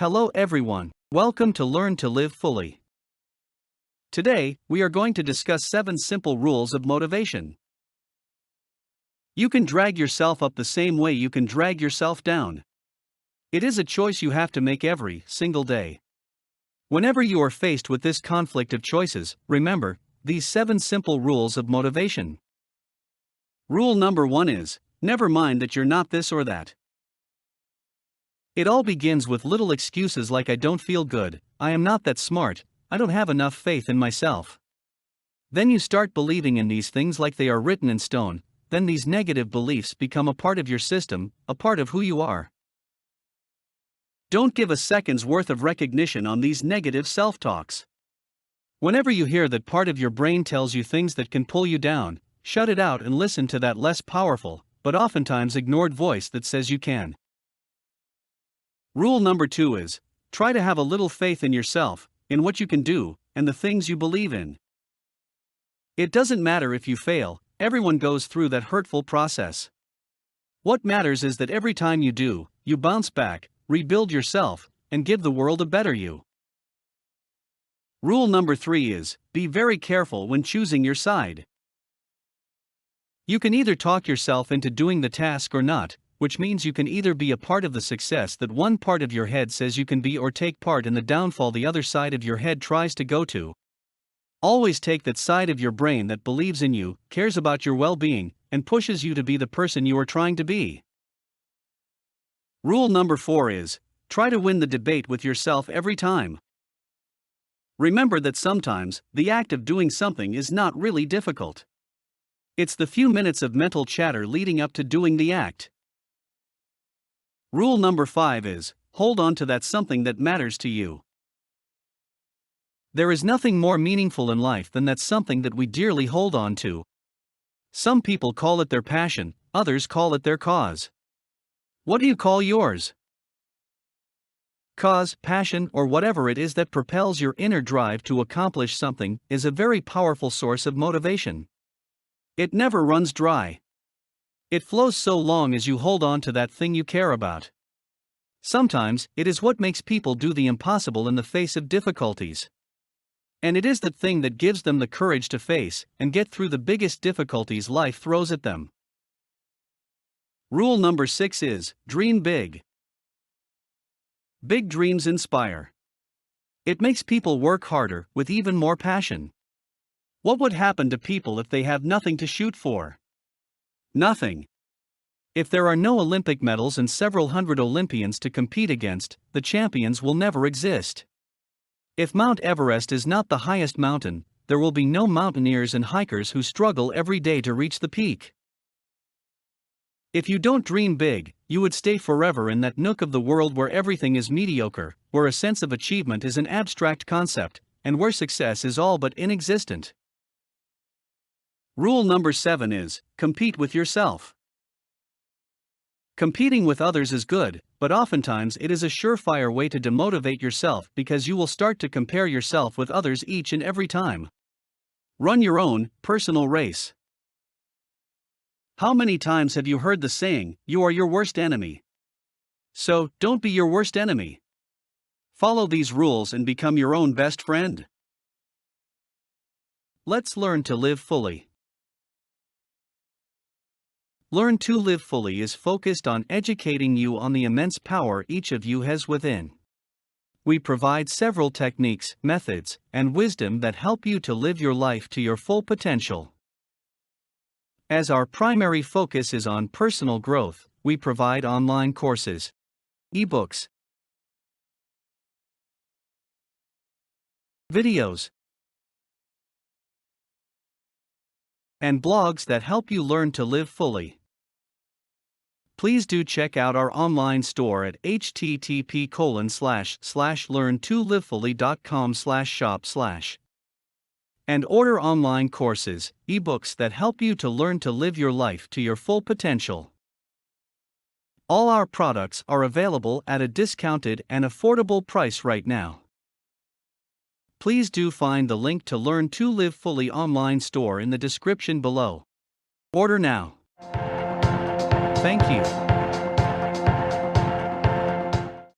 Hello everyone, welcome to Learn to Live Fully. Today, we are going to discuss 7 simple rules of motivation. You can drag yourself up the same way you can drag yourself down. It is a choice you have to make every single day. Whenever you are faced with this conflict of choices, remember these 7 simple rules of motivation. Rule number 1 is, never mind that you're not this or that. It all begins with little excuses like I don't feel good, I am not that smart, I don't have enough faith in myself. Then you start believing in these things like they are written in stone, then these negative beliefs become a part of your system, a part of who you are. Don't give a second's worth of recognition on these negative self-talks. Whenever you hear that part of your brain tells you things that can pull you down, shut it out and listen to that less powerful, but oftentimes ignored voice that says you can. Rule number 2 is, try to have a little faith in yourself, in what you can do, and the things you believe in. It doesn't matter if you fail, everyone goes through that hurtful process. What matters is that every time you do, you bounce back, rebuild yourself, and give the world a better you. Rule number 3 is, be very careful when choosing your side. You can either talk yourself into doing the task or not, which means you can either be a part of the success that one part of your head says you can be or take part in the downfall the other side of your head tries to go to. Always take that side of your brain that believes in you, cares about your well-being, and pushes you to be the person you are trying to be. Rule number 4 is, try to win the debate with yourself every time. Remember that sometimes, the act of doing something is not really difficult. It's the few minutes of mental chatter leading up to doing the act. Rule number 5 is, hold on to that something that matters to you. There is nothing more meaningful in life than that something that we dearly hold on to. Some people call it their passion, others call it their cause. What do you call yours? Cause, passion, or whatever it is that propels your inner drive to accomplish something is a very powerful source of motivation. It never runs dry. It flows so long as you hold on to that thing you care about. Sometimes, it is what makes people do the impossible in the face of difficulties. And it is that thing that gives them the courage to face and get through the biggest difficulties life throws at them. Rule number 6 is, dream big. Big dreams inspire. It makes people work harder, with even more passion. What would happen to people if they have nothing to shoot for? Nothing. If there are no Olympic medals and several hundred Olympians to compete against, the champions will never exist. If Mount Everest is not the highest mountain, there will be no mountaineers and hikers who struggle every day to reach the peak. If you don't dream big, you would stay forever in that nook of the world where everything is mediocre, where a sense of achievement is an abstract concept, and where success is all but inexistent. Rule number 7 is, compete with yourself. Competing with others is good, but oftentimes it is a surefire way to demotivate yourself because you will start to compare yourself with others each and every time. Run your own personal race. How many times have you heard the saying, you are your worst enemy? So, don't be your worst enemy. Follow these rules and become your own best friend. Let's learn to live fully. Learn to Live Fully is focused on educating you on the immense power each of you has within. We provide several techniques, methods, and wisdom that help you to live your life to your full potential. As our primary focus is on personal growth, we provide online courses, ebooks, videos, and blogs that help you learn to live fully. Please do check out our online store at http://learn2livefully.com/shop/ and order online courses, ebooks that help you to learn to live your life to your full potential. All our products are available at a discounted and affordable price right now. Please do find the link to Learn to Live Fully online store in the description below. Order now. Thank you.